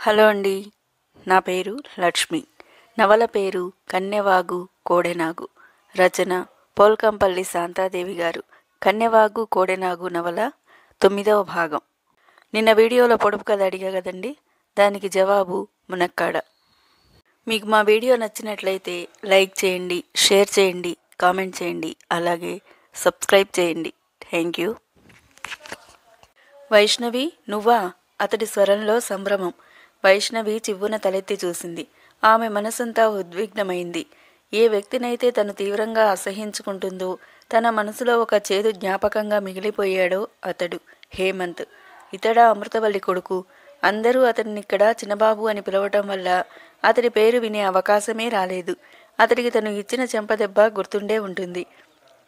Hello అండి. నా పేరు లక్ష్మి. నవల పేరు కన్నెవాగు కోడెనాగు. రచన పోల్కంపల్లి శాంతాదేవి గారు. కన్నెవాగు కోడెనాగు నవల 9వ భాగం. నిన్న వీడియోలో పొడుపు కథ అడిగా కదండి, దానికి జవాబు మునక్కాడ. మీకు మా వీడియో నచ్చినట్లయితే లైక్ చేయండి, షేర్ చేయండి, కామెంట్ చేయండి, అలాగే సబ్స్క్రైబ్ చేయండి. Thank you. వైష్ణవి, నువ్వా? అతడి స్వరంలో సంభ్రమం. వైష్ణవి చివ్వున తలెత్తి చూసింది. ఆమె మనసంతా ఉద్విగ్నమైంది. ఏ వ్యక్తినైతే తను తీవ్రంగా అసహించుకుంటుందో, తన మనసులో ఒక చేదు జ్ఞాపకంగా మిగిలిపోయాడో అతడు హేమంత్. ఇతడా అమృతవల్లి కొడుకు. అందరూ అతనిక్కడ చిన్నబాబు అని పిలవటం వల్ల అతడి పేరు వినే అవకాశమే రాలేదు. అతడికి తను ఇచ్చిన చెంపదెబ్బ గుర్తుండే ఉంటుంది.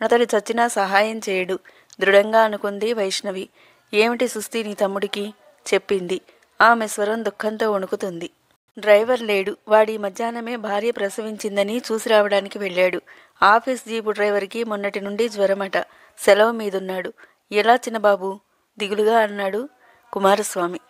అతడు చచ్చినా సహాయం చేయడు, దృఢంగా అనుకుంది వైష్ణవి. ఏమిటి సుస్థి నీ తమ్ముడికి? చెప్పింది. ఆమె స్వరం దుఃఖంతో వణుకుతుంది. డ్రైవర్ లేడు. వాడి మధ్యాహ్నమే భార్య ప్రసవించిందని చూసి రావడానికి వెళ్ళాడు. ఆఫీస్ జీపు డ్రైవర్కి మొన్నటి నుండి జ్వరమట. సెలవు మీదున్నాడు. ఎలా చిన్నబాబు? దిగులుగా అన్నాడు కుమారస్వామి.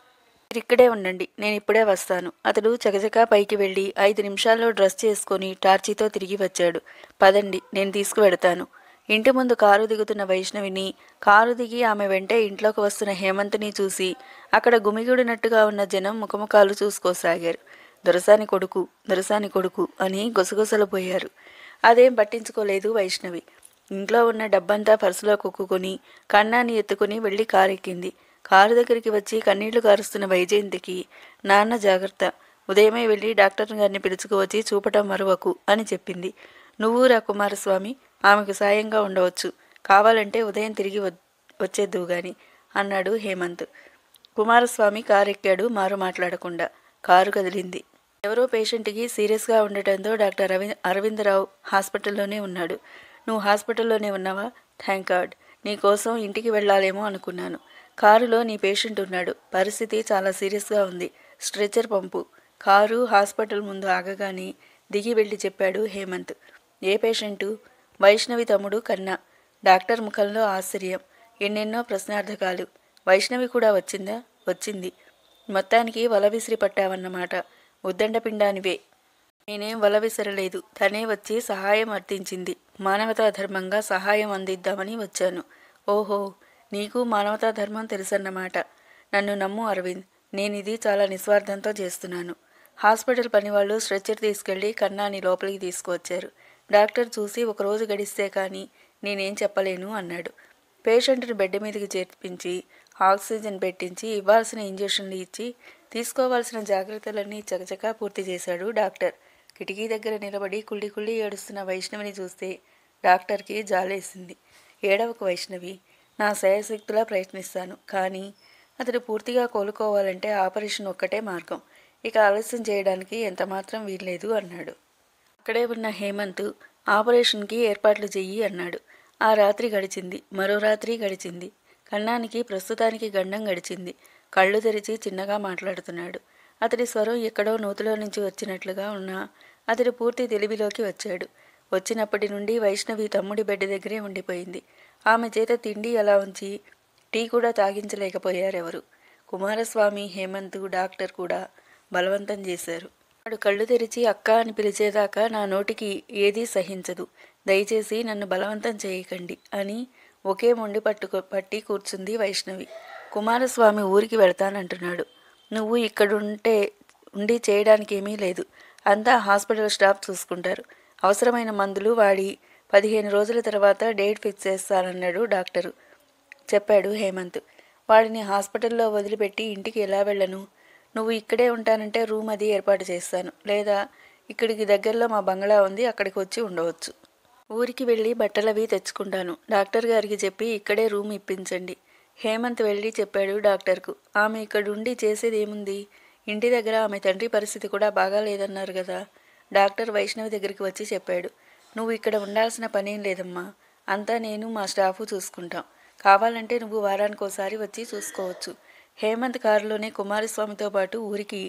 మీరిక్కడే ఉండండి, నేనిప్పుడే వస్తాను. అతడు చకచకా పైకి వెళ్ళి 5 నిమిషాల్లో డ్రెస్ చేసుకుని టార్చీతో తిరిగి వచ్చాడు. పదండి, నేను తీసుకువెడతాను. ఇంటి ముందు కారు దిగుతున్న వైష్ణవిని, కారు దిగి ఆమె వెంటే ఇంట్లోకి వస్తున్న హేమంత్ని చూసి అక్కడ గుమిగూడినట్టుగా ఉన్న జనం ముఖముఖాలు చూసుకోసాగారు. దొరసాని కొడుకు, దొరసాని కొడుకు అని గొసగొసలు పోయారు. అదేం పట్టించుకోలేదు వైష్ణవి. ఇంట్లో ఉన్న డబ్బంతా పర్సులో కుక్కుని కన్నాని ఎత్తుకుని వెళ్ళి కారెక్కింది. కారు దగ్గరికి వచ్చి కన్నీళ్లు కారుస్తున్న వైజయంతికి, నాన్న జాగ్రత్త, ఉదయమే వెళ్ళి డాక్టర్ గారిని పిలుచుకువచ్చి చూపటం మరవకు అని చెప్పింది. నువ్వు రా కుమారస్వామి, ఆమెకు సాయంగా ఉండవచ్చు. కావాలంటే ఉదయం తిరిగి వచ్చేద్దువు గాని అన్నాడు హేమంత్. కుమారస్వామి కారెక్కాడు మారు మాట్లాడకుండా. కారు కదిలింది. ఎవరో పేషెంట్కి సీరియస్గా ఉండటంతో డాక్టర్ అరవిందరావు హాస్పిటల్లోనే ఉన్నాడు. నువ్వు హాస్పిటల్లోనే ఉన్నావా? Thank God. నీకోసం ఇంటికి వెళ్ళాలేమో అనుకున్నాను. కారులో నీ పేషెంట్ ఉన్నాడు. పరిస్థితి చాలా సీరియస్గా ఉంది. స్ట్రెచర్ పంపు. కారు హాస్పిటల్ ముందు ఆగగానే దిగి వెళ్ళి చెప్పాడు హేమంత్. ఏ పేషెంటు? వైష్ణవి తమ్ముడు కన్నా. డాక్టర్ ముఖంలో ఆశ్చర్యం, ఎన్నెన్నో ప్రశ్నార్థకాలు. వైష్ణవి కూడా వచ్చిందా? వచ్చింది. మొత్తానికి వల విసిరి పట్టావన్నమాట. ఉద్దండపిండానివే. నేనేం వల విసరలేదు. తనే వచ్చి సహాయం అర్థించింది. మానవతా ధర్మంగా సహాయం అందిద్దామని వచ్చాను. ఓహో, నీకు మానవతా ధర్మం తెలుసన్నమాట. నన్ను నమ్ము అరవింద్, నేనిది చాలా నిస్వార్థంతో చేస్తున్నాను. హాస్పిటల్ పనివాళ్ళు స్ట్రెచ్చర్ తీసుకెళ్లి కన్నాని లోపలికి తీసుకువచ్చారు. డాక్టర్ చూసి 1 రోజు గడిస్తే కానీ నేనేం చెప్పలేను అన్నాడు. పేషెంట్ను బెడ్ మీదకి చేర్పించి ఆక్సిజన్ పెట్టించి ఇవ్వాల్సిన ఇంజెక్షన్లు ఇచ్చి తీసుకోవాల్సిన జాగ్రత్తలన్నీ చకచకా పూర్తి చేశాడు డాక్టర్. కిటికీ దగ్గర నిలబడి కుళ్ళి కుళ్ళి ఏడుస్తున్న వైష్ణవిని చూస్తే డాక్టర్కి జాలేసింది. ఏడవకు వైష్ణవి, నా శాయశక్తులా ప్రయత్నిస్తాను. కానీ అతడు పూర్తిగా కోలుకోవాలంటే ఆపరేషన్ ఒక్కటే మార్గం. ఇక ఆలస్యం చేయడానికి ఎంతమాత్రం వీల్లేదు అన్నాడు. అక్కడే ఉన్న హేమంత్, ఆపరేషన్కి ఏర్పాట్లు చెయ్యి అన్నాడు. ఆ రాత్రి గడిచింది. మరో రాత్రి గడిచింది. కన్నానికి ప్రస్తుతానికి గండం గడిచింది. కళ్ళు తెరిచి చిన్నగా మాట్లాడుతున్నాడు. అతడి స్వరం ఎక్కడో నూతిలో నుంచి వచ్చినట్లుగా ఉన్నా అతడు పూర్తి తెలివిలోకి వచ్చాడు. వచ్చినప్పటి నుండి వైష్ణవి తమ్ముడి బెడ్ దగ్గరే ఉండిపోయింది. ఆమె చేత తిండి అలా ఉంచి టీ కూడా తాగించలేకపోయారెవరు. కుమారస్వామి, హేమంత్, డాక్టర్ కూడా బలవంతం చేశారు. వాడు కళ్ళు తెరిచి అక్క అని పిలిచేదాకా నా నోటికి ఏదీ సహించదు. దయచేసి నన్ను బలవంతం చేయకండి అని ఒకే మొండి పట్టి కూర్చుంది వైష్ణవి. కుమారస్వామి ఊరికి వెళతానంటున్నాడు. నువ్వు ఉండి చేయడానికి ఏమీ లేదు. అంతా హాస్పిటల్ స్టాఫ్ చూసుకుంటారు. అవసరమైన మందులు వాడి 15 రోజుల తర్వాత డేట్ ఫిక్స్ చేస్తానన్నాడు డాక్టరు, చెప్పాడు హేమంత్. వాడిని హాస్పిటల్లో వదిలిపెట్టి ఇంటికి ఎలా వెళ్ళను? నువ్వు ఇక్కడే ఉంటానంటే రూమ్ అది ఏర్పాటు చేస్తాను. లేదా ఇక్కడికి దగ్గరలో మా బంగ్లా ఉంది, అక్కడికి వచ్చి ఉండవచ్చు. ఊరికి వెళ్ళి బట్టలవి తెచ్చుకుంటాను. డాక్టర్ గారికి చెప్పి ఇక్కడే రూమ్ ఇప్పించండి. హేమంత్ వెళ్ళి చెప్పాడు డాక్టర్కు. ఆమె ఇక్కడుండి చేసేదేముంది? ఇంటి దగ్గర ఆమె తండ్రి పరిస్థితి కూడా బాగాలేదన్నారు కదా. డాక్టర్ వైష్ణవి దగ్గరికి వచ్చి చెప్పాడు. నువ్వు ఇక్కడ ఉండాల్సిన పనేం లేదమ్మా. అంతా నేను మా స్టాఫు చూసుకుంటాం. కావాలంటే నువ్వు వారానికోసారి వచ్చి చూసుకోవచ్చు. హేమంత్ కారులోనే కుమారస్వామితో పాటు ఊరికి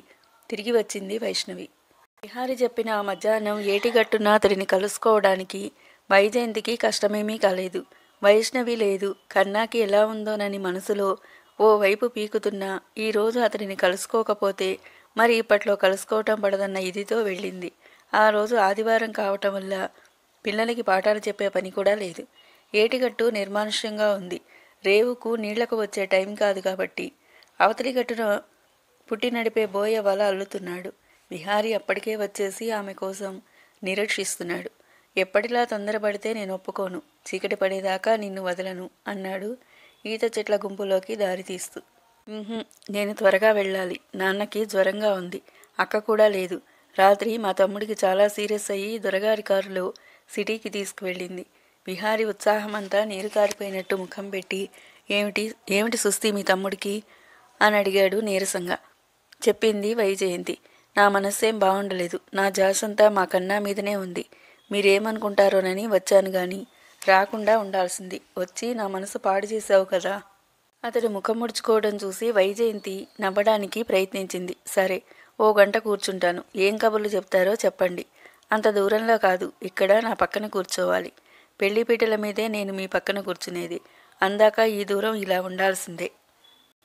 తిరిగి వచ్చింది వైష్ణవి. విహారి చెప్పిన ఆ మధ్యాహ్నం ఏటిగట్టున అతడిని కలుసుకోవడానికి వైజయంతికి కష్టమేమీ కాలేదు. వైష్ణవి లేదు. కన్నాకి ఎలా ఉందోనని మనసులో ఓ వైపు పీకుతున్నా ఈరోజు అతడిని కలుసుకోకపోతే మరి ఇప్పట్లో కలుసుకోవటం పడదన్న ఇదితో వెళ్ళింది. ఆ రోజు ఆదివారం కావటం వల్ల పిల్లలకి పాఠాలు చెప్పే పని కూడా లేదు. ఏటిగట్టు నిర్మానుష్యంగా ఉంది. రేవుకు నీళ్లకు వచ్చే టైం కాదు కాబట్టి అవతలి గట్టున పుట్టి నడిపే బోయ వల అల్లుతున్నాడు. విహారీ అప్పటికే వచ్చేసి ఆమె కోసం నిరీక్షిస్తున్నాడు. ఎప్పటిలా తొందరపడితే నేను ఒప్పుకోను, చీకటి పడేదాకా నిన్ను వదలను అన్నాడు ఈత చెట్ల గుంపులోకి దారితీస్తూ. నేను త్వరగా వెళ్ళాలి, నాన్నకి జ్వరంగా ఉంది, అక్క కూడా లేదు. రాత్రి మా తమ్ముడికి చాలా సీరియస్ అయ్యి దొరగారి కారులో సిటీకి తీసుకువెళ్ళింది. విహారీ ఉత్సాహమంతా నీరు కారిపోయినట్టు ముఖం పెట్టి ఏమిటి ఏమిటి సుస్థి మీ తమ్ముడికి అని అడిగాడు నీరసంగా. చెప్పింది వైజయంతి. నా మనస్సేం బాగుండలేదు, నా జాసంతా మా కన్నా మీదనే ఉంది. మీరేమనుకుంటారోనని వచ్చాను గాని రాకుండా ఉండాల్సింది. వచ్చి నా మనసు పాడు చేశావు కదా. అతడు ముఖం ముడుచుకోవడం చూసి వైజయంతి నవ్వడానికి ప్రయత్నించింది. సరే, 1 గంట కూర్చుంటాను. ఏం కబుర్లు చెప్తారో చెప్పండి. అంత దూరంలో కాదు, ఇక్కడ నా పక్కన కూర్చోవాలి. పెళ్లిపీటల మీదే నేను మీ పక్కన కూర్చునేది. అందాక ఈ దూరం ఇలా ఉండాల్సిందే.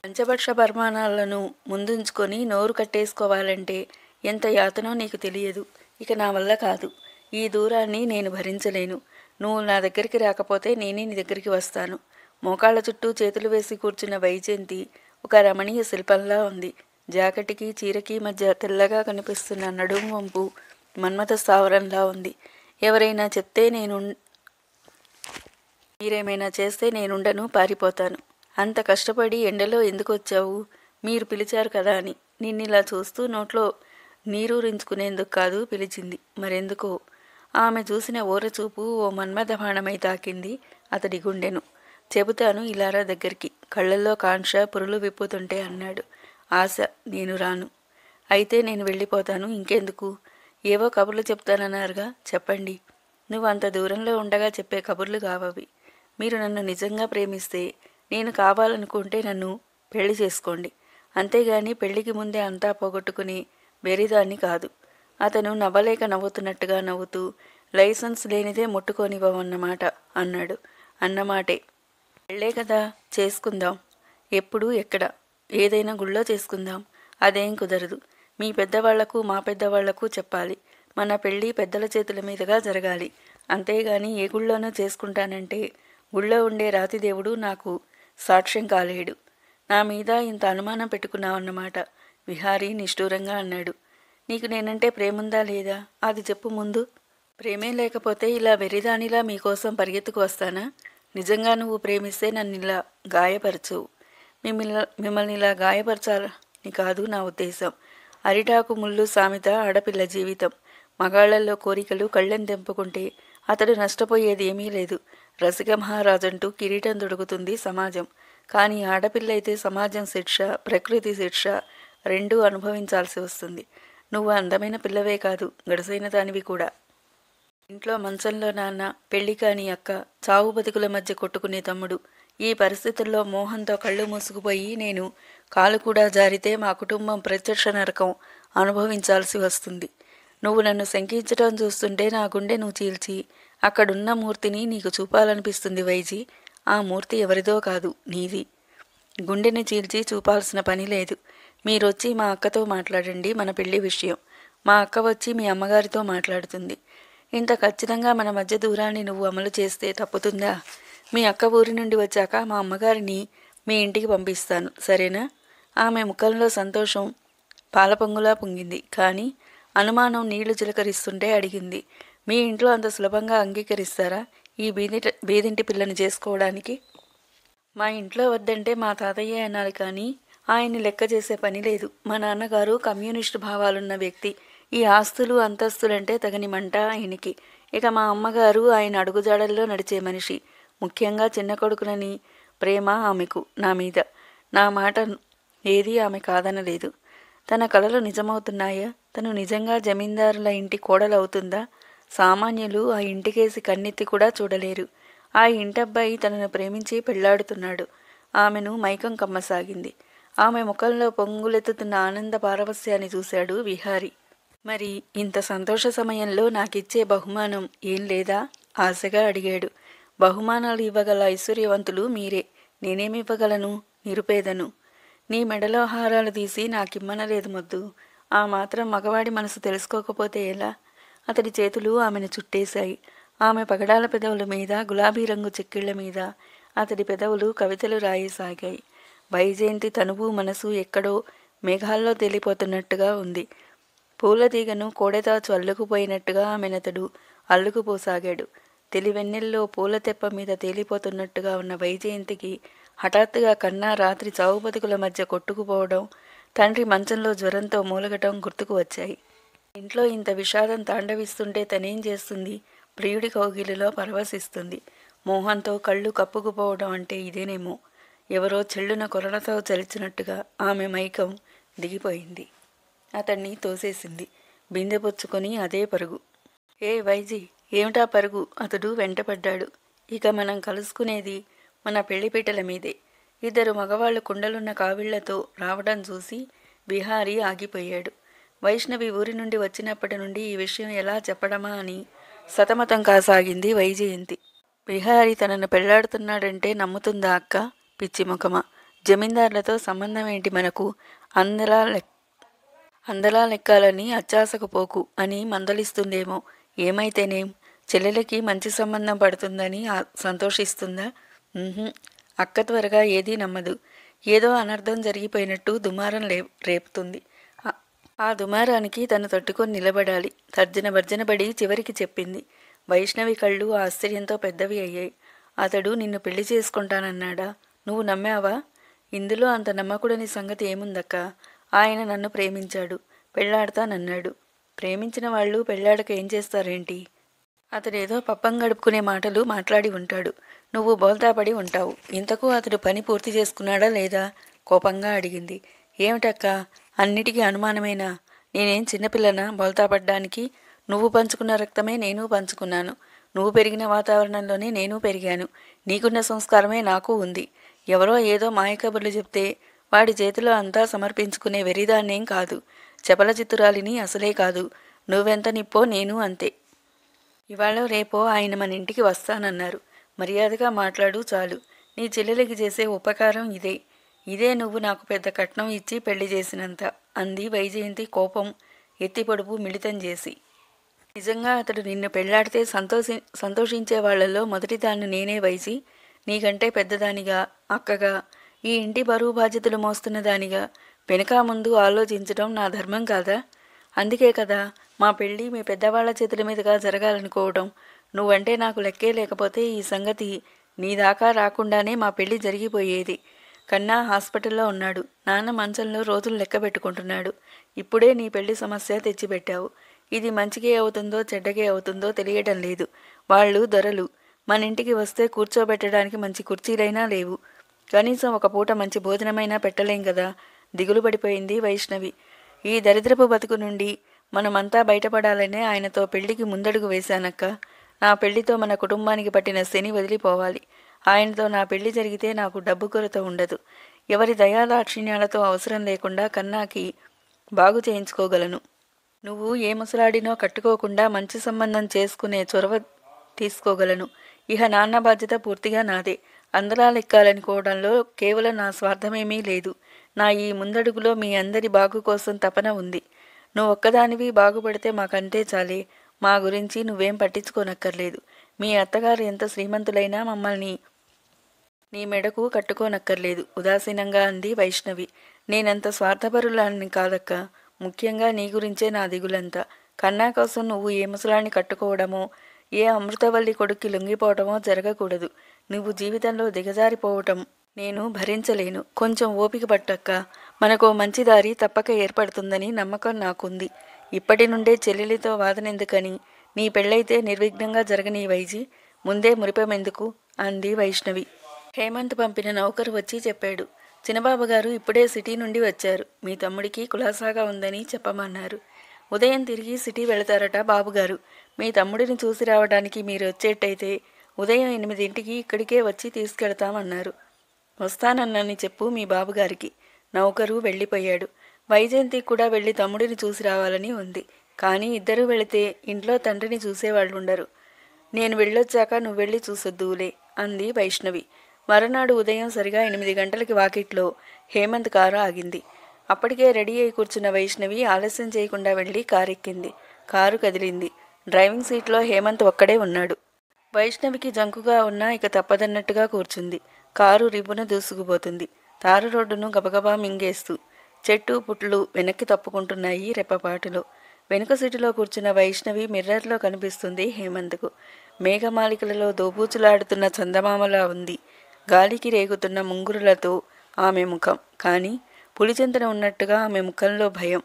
పంచభక్ష పరిమాణాలను ముందుంచుకొని నోరు కట్టేసుకోవాలంటే ఎంత యాతనో నీకు తెలియదు. ఇక నా వల్ల కాదు. ఈ దూరాన్ని నేను భరించలేను. నువ్వు నా దగ్గరికి రాకపోతే నేనే నీ దగ్గరికి వస్తాను. మోకాళ్ళ చుట్టూ చేతులు వేసి కూర్చున్న వైజయంతి ఒక రమణీయ శిల్పంలా ఉంది. జాకెట్కి చీరకి మధ్య తెల్లగా కనిపిస్తున్న నడుము వంపు మన్మథ స్థావరంలా ఉంది. ఎవరైనా చెప్తే మీరేమైనా చేస్తే నేనుండను, పారిపోతాను. అంత కష్టపడి ఎండలో ఎందుకు వచ్చావు? మీరు పిలిచారు కదా అని. నిన్నిలా చూస్తూ నోట్లో నీరూరించుకునేందుకు కాదు పిలిచింది, మరెందుకో. ఆమె చూసిన ఓరచూపు ఓ మన్మథ బాణమై తాకింది అతడి గుండెను. చెబుతాను, ఇలారా దగ్గరికి. కళ్ళల్లో కాంక్ష పురులు విప్పుతుంటే అన్నాడు. ఆశ, నేను రాను. అయితే నేను వెళ్ళిపోతాను. ఇంకెందుకు? ఏవో కబుర్లు చెప్తానన్నారుగా, చెప్పండి. నువ్వు అంత దూరంలో ఉండగా చెప్పే కబుర్లు కావవి. మీరు నన్ను నిజంగా ప్రేమిస్తే, నేను కావాలనుకుంటే నన్ను పెళ్లి చేసుకోండి. అంతేగాని పెళ్లికి ముందే అంతా పోగొట్టుకుని వెరిదాన్ని కాదు. అతను నవ్వలేక నవ్వుతున్నట్టుగా నవ్వుతూ, లైసెన్స్ లేనిదే ముట్టుకోనివ్వమన్నమాట అన్నాడు. అన్నమాటే. పెళ్ళే కదా, చేసుకుందాం. ఎప్పుడు, ఎక్కడ? ఏదైనా గుళ్ళో చేసుకుందాం. అదేం కుదరదు. మీ పెద్దవాళ్లకు మా పెద్దవాళ్లకు చెప్పాలి. మన పెళ్ళి పెద్దల చేతుల మీదుగా జరగాలి. అంతేగాని ఏ గుళ్ళోనో చేసుకుంటానంటే గుళ్ళో ఉండే రాతిదేవుడు నాకు సాక్ష్యం కాలేడు. నా మీద ఇంత అనుమానం పెట్టుకున్నావన్నమాట. విహారీ నిష్ఠూరంగా అన్నాడు. నీకు నేనంటే ప్రేముందా లేదా? అది చెప్పు ముందు. ప్రేమేం లేకపోతే ఇలా వెర్రిదానిలా మీకోసం పరిగెత్తుకు వస్తానా? నిజంగా నువ్వు ప్రేమిస్తే నన్ను ఇలా గాయపరచు. మిమ్మల్ని ఇలా గాయపరచాలని కాదు నా ఉద్దేశం. అరిటాకు ముళ్ళు సామెత ఆడపిల్ల జీవితం. మగాళ్లలో కోరికలు కళ్ళెం తెంపుకుంటే అతడు నష్టపోయేది ఏమీ లేదు. రసిక మహారాజంటూ కిరీటం దొడుకుతుంది సమాజం. కానీ ఆడపిల్ల అయితే సమాజం శిక్ష, ప్రకృతి శిక్ష రెండూ అనుభవించాల్సి వస్తుంది. నువ్వు అందమైన పిల్లవే కాదు, గడసైన దానివి కూడా. ఇంట్లో మంచంలో నాన్న, పెళ్లి కాని అక్క, చావు బతుకుల మధ్య కొట్టుకునే తమ్ముడు. ఈ పరిస్థితుల్లో మోహంతో కళ్ళు మూసుకుపోయి నేను కాలు కూడా జారితే మా కుటుంబం ప్రత్యక్ష నరకం అనుభవించాల్సి వస్తుంది. నువ్వు నన్ను శంకించడం చూస్తుంటే నా గుండె నువ్వు చీల్చి అక్కడున్న మూర్తిని నీకు చూపాలనిపిస్తుంది వైజీ. ఆ మూర్తి ఎవరిదో కాదు, నీది. గుండెని చీల్చి చూపాల్సిన పని లేదు. మీరొచ్చి మా అక్కతో మాట్లాడండి మన పెళ్లి విషయం. మా అక్క వచ్చి మీ అమ్మగారితో మాట్లాడుతుంది. ఇంత ఖచ్చితంగా మన మధ్య దూరాన్ని నువ్వు అమలు చేస్తే తప్పుతుందా? మీ అక్క ఊరి నుండి వచ్చాక మా అమ్మగారిని మీ ఇంటికి పంపిస్తాను, సరేనా? ఆమె ముఖంలో సంతోషం పాలపొంగులా పొంగింది. కానీ అనుమానం నీళ్లు చిలకరిస్తుంటే అడిగింది. మీ ఇంట్లో అంత సులభంగా అంగీకరిస్తారా ఈ బీదింటి పిల్లని చేసుకోవడానికి? మా ఇంట్లో వద్దంటే మా తాతయ్య అనాలి, కానీ ఆయన్ని లెక్క చేసే పని లేదు. మా నాన్నగారు కమ్యూనిస్టు భావాలున్న వ్యక్తి. ఈ ఆస్తులు అంతస్తులంటే తగని మంట ఆయనకి. ఇక మా అమ్మగారు ఆయన అడుగుజాడల్లో నడిచే మనిషి. ముఖ్యంగా చిన్న కొడుకునని ప్రేమ ఆమెకు నా మీద. నా మాట ఏదీ ఆమె కాదనలేదు. తన కలలు నిజమవుతున్నాయా? తను నిజంగా జమీందారుల ఇంటి కోడలవుతుందా? సామాన్యులు ఆ ఇంటికేసి కన్నెత్తి కూడా చూడలేరు. ఆ ఇంటబ్బాయి తనను ప్రేమించి పెళ్లాడుతున్నాడు. ఆమెను మైకం కమ్మసాగింది. ఆమె ముఖంలో పొంగులెత్తుతున్న ఆనంద పారవస్యాన్ని చూశాడు విహారీ. మరి ఇంత సంతోష సమయంలో నాకిచ్చే బహుమానం ఏం లేదా? ఆశగా అడిగాడు. బహుమానాలు ఇవ్వగల ఐశ్వర్యవంతులు మీరే. నేనేమివ్వగలను? నిరుపేదను. నీ మెడలో హారాలు తీసి నాకిమ్మనలేదు మొద్దు. ఆ మాత్రం మగవాడి మనసు తెలుసుకోకపోతే ఎలా? అతడి చేతులు ఆమెను చుట్టేశాయి. ఆమె పగడాల పెదవుల మీద, గులాబీ రంగు చెక్కిళ్ల మీద అతడి పెదవులు కవితలు రాయసాగాయి. వైజయంతి తనువు మనసు ఎక్కడో మేఘాల్లో తేలిపోతున్నట్టుగా ఉంది. పూలతీగను కోడెతాచు అల్లుకుపోయినట్టుగా ఆమెనతడు అల్లుకుపోసాగాడు. తెలివెన్నెల్లో పూల తెప్ప మీద తేలిపోతున్నట్టుగా ఉన్న వైజయంతికి హఠాత్తుగా కన్నా రాత్రి చావు బతుకుల మధ్య కొట్టుకుపోవడం, తండ్రి మంచంలో జ్వరంతో మూలగటం గుర్తుకు వచ్చాయి. ఇంట్లో ఇంత విషాదం తాండవిస్తుంటే తనేం చేస్తుంది? ప్రియుడి కౌగిలిలో పరవశిస్తుంది. మోహంతో కళ్ళు కప్పుకుపోవడం అంటే ఇదేనేమో. ఎవరో చెల్లున కొరలతో చలిచినట్టుగా ఆమె మైకం దిగిపోయింది. అతన్ని తోసేసింది. బిందె పుచ్చుకొని అదే పరుగు. ఏ వైజీ, ఏమిటా పరుగు? అతడు వెంటపడ్డాడు. ఇక మనం కలుసుకునేది మన పెళ్లిపీటల మీదే. ఇద్దరు మగవాళ్లు కుండలున్న కావిళ్లతో రావడం చూసి బిహారీ ఆగిపోయాడు. వైష్ణవి ఊరి నుండి వచ్చినప్పటి నుండి ఈ విషయం ఎలా చెప్పడమా అని సతమతం కాసాగింది వైజయంతి. బిహారీ తనను పెళ్లాడుతున్నాడంటే నమ్ముతుందా అక్క? పిచ్చి ముఖమా, జమీందార్లతో సంబంధం ఏంటి మనకు? అందలా లెక్కాలని అచ్చాసకు పోకు అని మందలిస్తుందేమో. ఏమైతేనేం, చెల్లెలకి మంచి సంబంధం పడుతుందని సంతోషిస్తుందా? అక్క త్వరగా ఏదీ నమ్మదు. ఏదో అనర్థం జరిగిపోయినట్టు దుమారం రేపుతుంది. ఆ దుమారానికి తను తట్టుకొని నిలబడాలి. తర్జన భర్జనపడి చివరికి చెప్పింది. వైష్ణవి కళ్ళు ఆశ్చర్యంతో పెద్దవి అయ్యాయి. అతడు నిన్ను పెళ్లి చేసుకుంటానన్నాడా? నువ్వు నమ్మావా? ఇందులో అంత నమ్మకుడని సంగతి ఏముందక్క? ఆయన నన్ను ప్రేమించాడు, పెళ్లాడతానన్నాడు. ప్రేమించిన వాళ్ళు పెళ్లాడక ఏం చేస్తారేంటి? అతడేదో పప్పం గడుపుకునే మాటలు మాట్లాడి ఉంటాడు. నువ్వు బోల్తాపడి ఉంటావు. ఇంతకు అతడు పని పూర్తి చేసుకున్నాడా లేదా? కోపంగా అడిగింది. ఏమిటక్క, అన్నిటికీ అనుమానమేనా? నేనేం చిన్నపిల్లనా బోల్తాపడ్డానికి? నువ్వు పంచుకున్న రక్తమే నేను పంచుకున్నాను. నువ్వు పెరిగిన వాతావరణంలోనే నేను పెరిగాను. నీకున్న సంస్కారమే నాకు ఉంది. ఎవరో ఏదో మాయకబుర్లు చెప్తే వాడి చేతిలో అంతా సమర్పించుకునే వెరిదాన్నేం కాదు. చపల చిత్తురాలిని అసలే కాదు. నువ్వెంత నిప్పో నేను అంతే. ఇవాళ రేపో ఆయన మన ఇంటికి వస్తానన్నారు. మర్యాదగా మాట్లాడు చాలు. నీ చెల్లెలకి చేసే ఉపకారం ఇదే నువ్వు నాకు పెద్ద కట్నం ఇచ్చి పెళ్లి చేసినంత అంది వైజయంతి కోపం ఎత్తి పొడుపు మిళితం చేసి. నిజంగా అతడు నిన్ను పెళ్లాడితే సంతోషించే వాళ్లలో మొదటిదాన్ని నేనే వైజీ. నీకంటే పెద్దదానిగా, అక్కగా, ఈ ఇంటి బరువు బాధ్యతలు మోస్తున్న దానిగా వెనక ముందు ఆలోచించడం నా ధర్మం కాదా? అందుకే కదా మా పెళ్ళి మీ పెద్దవాళ్ల చేతుల మీదుగా జరగాలనుకోవడం. నువ్వంటే నాకు లెక్కే లేకపోతే ఈ సంగతి నీ దాకా రాకుండానే మా పెళ్లి జరిగిపోయేది. కన్నా హాస్పిటల్లో ఉన్నాడు. నాన్న మంచంలో రోజులు లెక్క పెట్టుకుంటున్నాడు. ఇప్పుడే నీ పెళ్లి సమస్య తెచ్చిపెట్టావు. ఇది మంచిగే అవుతుందో చెడ్డగే అవుతుందో తెలియడం లేదు. వాళ్ళు దొరలు. మన ఇంటికి వస్తే కూర్చోబెట్టడానికి మంచి కుర్చీలైనా లేవు. కనీసం ఒక పూట మంచి భోజనమైనా పెట్టలేం కదా. దిగులు పడిపోయింది వైష్ణవి. ఈ దరిద్రపు బతుకు నుండి మనమంతా బయటపడాలనే ఆయనతో పెళ్లికి ముందడుగు వేశానక్క. నా పెళ్లితో మన కుటుంబానికి పట్టిన శని వదిలిపోవాలి. ఆయనతో నా పెళ్లి జరిగితే నాకు డబ్బు కొరత ఉండదు. ఎవరి దయాదాక్షిణ్యాలతో అవసరం లేకుండా కన్నాకి బాగు చేయించుకోగలను. నువ్వు ఏ ముసలాడినో కట్టుకోకుండా మంచి సంబంధం చేసుకునే చొరవ తీసుకోగలను. ఇహ నాన్న బాధ్యత పూర్తిగా నాదే. అందలా లెక్కాలనుకోవడంలో కేవలం నా స్వార్థమేమీ లేదు. నా ఈ ముందడుగులో మీ అందరి బాగు కోసం తపన ఉంది. నువ్వొక్కదానివి బాగుపడితే మాకంతే చాలే. మా గురించి నువ్వేం పట్టించుకోనక్కర్లేదు. మీ అత్తగారు ఎంత శ్రీమంతులైనా మమ్మల్ని నీ మెడకు కట్టుకోనక్కర్లేదు ఉదాసీనంగా అంది వైష్ణవి. నేనంత స్వార్థపరులాన్ని కాదక్క. ముఖ్యంగా నీ గురించే నా దిగులంతా. కన్నా కోసం నువ్వు ఏ ముసలాన్ని కట్టుకోవడమో, ఏ అమృతవల్లి కొడుక్కి లొంగిపోవటమో జరగకూడదు. నువ్వు జీవితంలో దిగజారిపోవటం నేను భరించలేను. కొంచెం ఓపిక పట్టక్క. మనకో మంచి దారి తప్పక ఏర్పడుతుందని నమ్మకం నాకుంది. ఇప్పటి నుండే చెల్లెలితో వాదనెందుకని? నీ పెళ్ళైతే నిర్విఘ్నంగా జరగనీ వైజీ. ముందే మురిపమెందుకు అంది వైష్ణవి. హేమంత్ పంపిన నౌకరు వచ్చి చెప్పాడు. చిన్నబాబు గారు ఇప్పుడే సిటీ నుండి వచ్చారు. మీ తమ్ముడికి కులాసాగా ఉందని చెప్పమన్నారు. ఉదయం తిరిగి సిటీ వెళతారట బాబుగారు. మీ తమ్ముడిని చూసి రావడానికి మీరు వచ్చేట్టయితే ఉదయం 8 ఇక్కడికే వచ్చి తీసుకెడతామన్నారు. వస్తానన్నని చెప్పు మీ బాబుగారికి. నౌకరు వెళ్ళిపోయాడు. వైజయంతి కూడా వెళ్ళి తమ్ముడిని చూసి రావాలని ఉంది. కానీ ఇద్దరూ వెళితే ఇంట్లో తండ్రిని చూసేవాళ్ళుండరు. నేను వెళ్ళొచ్చాక నువ్వెళ్ళి చూసొద్దువులే అంది వైష్ణవి. మరునాడు ఉదయం సరిగా 8 గంటలకి వాకిట్లో హేమంత్ కారు ఆగింది. అప్పటికే రెడీ అయి కూర్చున్న వైష్ణవి ఆలస్యం చేయకుండా వెళ్ళి కారెక్కింది. కారు కదిలింది. డ్రైవింగ్ సీట్లో హేమంత్ ఒక్కడే ఉన్నాడు. వైష్ణవికి జంకుగా ఉన్నా ఇక తప్పదన్నట్టుగా కూర్చుంది. కారు రివ్వున దూసుకుపోతుంది. తారు రోడ్డును గబగబా మింగేస్తూ. చెట్టు పుట్లు వెనక్కి తప్పుకుంటున్నాయి రెప్పపాటులో. వెనుక సీటులో కూర్చున్న వైష్ణవి మిర్రర్లో కనిపిస్తుంది హేమంత్కు. మేఘమాలికలలో దోబూచులాడుతున్న చందమామలా ఉంది. గాలికి రేగుతున్న ముంగురులతో ఆమె ముఖం. కానీ పులిచెంతన ఉన్నట్టుగా ఆమె ముఖంలో భయం.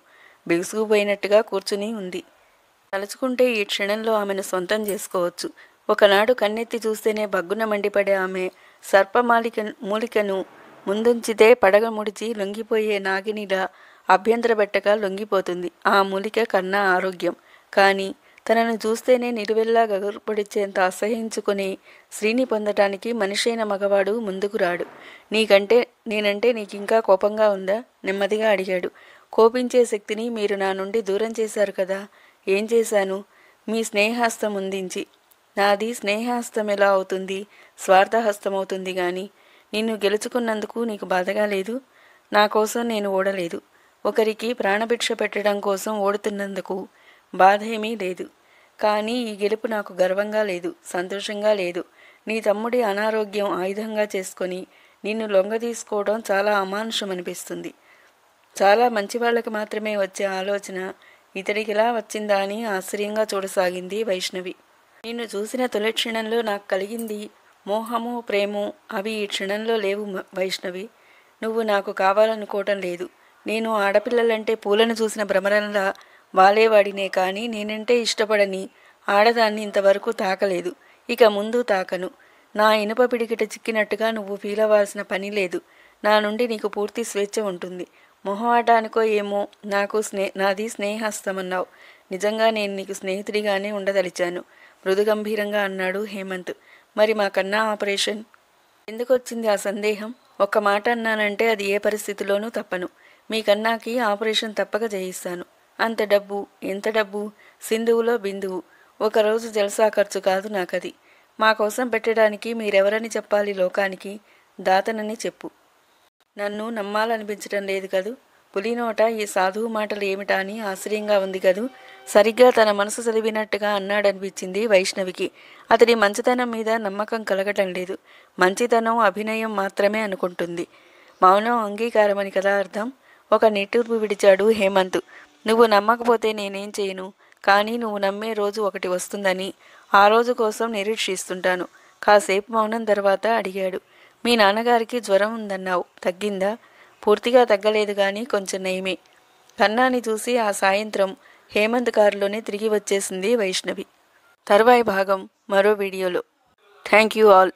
బిగుసుకుపోయినట్టుగా కూర్చుని ఉంది. తలుచుకుంటే ఈ క్షణంలో ఆమెను సొంతం చేసుకోవచ్చు. ఒకనాడు కన్నెత్తి చూస్తేనే బగ్గున మండిపడే ఆమె మూలికను ముందుంచితే పడగ ముడిచి లొంగిపోయే నాగినిలా అభ్యంతరపెట్టక లొంగిపోతుంది. ఆ మూలిక కన్నా ఆరోగ్యం. కానీ తనను చూస్తేనే నిలువెల్లా గగురుపొడిచేంత అసహించుకుని స్త్రీని పొందటానికి మనిషైన మగవాడు ముందుకు రాడు. నేనంటే నీకింకా కోపంగా ఉందా? నెమ్మదిగా అడిగాడు. కోపించే శక్తిని మీరు నా నుండి దూరం చేశారు కదా. ఏం చేశాను? మీ స్నేహహస్తం ఉందించి. నాది స్నేహహస్తం ఎలా అవుతుంది? స్వార్థహస్తమవుతుంది గాని. నిన్ను గెలుచుకున్నందుకు నీకు బాధగా లేదు? నా కోసం నేను ఓడలేదు. ఒకరికి ప్రాణభిక్ష పెట్టడం కోసం ఓడుతున్నందుకు బాధ ఏమీ లేదు. కానీ ఈ గెలుపు నాకు గర్వంగా లేదు, సంతోషంగా లేదు. నీ తమ్ముడి అనారోగ్యం ఆయుధంగా చేసుకొని నిన్ను లొంగదీసుకోవడం చాలా అమానుషం అనిపిస్తుంది. చాలా మంచివాళ్లకు మాత్రమే వచ్చే ఆలోచన ఇతడికిలా వచ్చిందా అని ఆశ్చర్యంగా చూడసాగింది వైష్ణవి. నిన్ను చూసిన తొలి క్షణంలో నాకు కలిగింది మోహము, ప్రేమో. అవి ఈ క్షణంలో లేవు వైష్ణవి. నువ్వు నాకు కావాలనుకోవటం లేదు. నేను ఆడపిల్లలంటే పూలను చూసిన భ్రమరంలా వాలేవాడినే కానీ నేనంటే ఇష్టపడని ఆడదాన్ని ఇంతవరకు తాకలేదు. ఇక ముందు తాకను. నా ఇనుప పిడికిట చిక్కినట్టుగా నువ్వు ఫీల్ అవ్వాల్సిన పని లేదు. నా నుండి నీకు పూర్తి స్వేచ్ఛ ఉంటుంది. మొహమాటానికో ఏమో నాది స్నేహస్తమన్నావు. నిజంగా నేను నీకు స్నేహితుడిగానే ఉండదలిచాను మృదుగంభీరంగా అన్నాడు హేమంత్. మరి మా కన్నా ఆపరేషన్? ఎందుకొచ్చింది ఆ సందేహం? ఒక్క మాట అన్నానంటే అది ఏ పరిస్థితిలోనూ తప్పను. మీ కన్నాకి ఆపరేషన్ తప్పక చేయిస్తాను. అంత డబ్బు? ఎంత డబ్బు? సింధువులో బిందువు. ఒకరోజు జల్సా ఖర్చు కాదు నాకది. మా కోసం పెట్టడానికి మీరెవరని చెప్పాలి లోకానికి? దాతనని చెప్పు. నన్ను నమ్మాలనిపించటం లేదు కదూ. పులినోట ఈ సాధువు మాటలు ఏమిటా అని ఆశ్చర్యంగా ఉంది కదూ. సరిగ్గా తన మనసు చదివినట్టుగా అన్నాడనిపించింది వైష్ణవికి. అతడి మంచితనం మీద నమ్మకం కలగటం లేదు. మంచితనం అభినయం మాత్రమే అనుకుంటుంది. మౌనం అంగీకారమని కదా అర్థం. ఒక నిట్టూర్పు విడిచాడు హేమంత్. నువ్వు నమ్మకపోతే నేనేం చేయను. కానీ నువ్వు నమ్మే రోజు ఒకటి వస్తుందని ఆ రోజు కోసం నిరీక్షిస్తుంటాను. కాసేపు మౌనం తర్వాత అడిగాడు. మీ నాన్నగారికి జ్వరం ఉందన్నావు, తగ్గిందా? పూర్తిగా తగ్గలేదు కానీ కొంచెం నయమే. కన్నాని చూసి ఆ సాయంత్రం హేమంత్ కారులోనే తిరిగి వచ్చేసింది వైష్ణవి. తర్వాయి భాగం మరో వీడియోలో. Thank you all.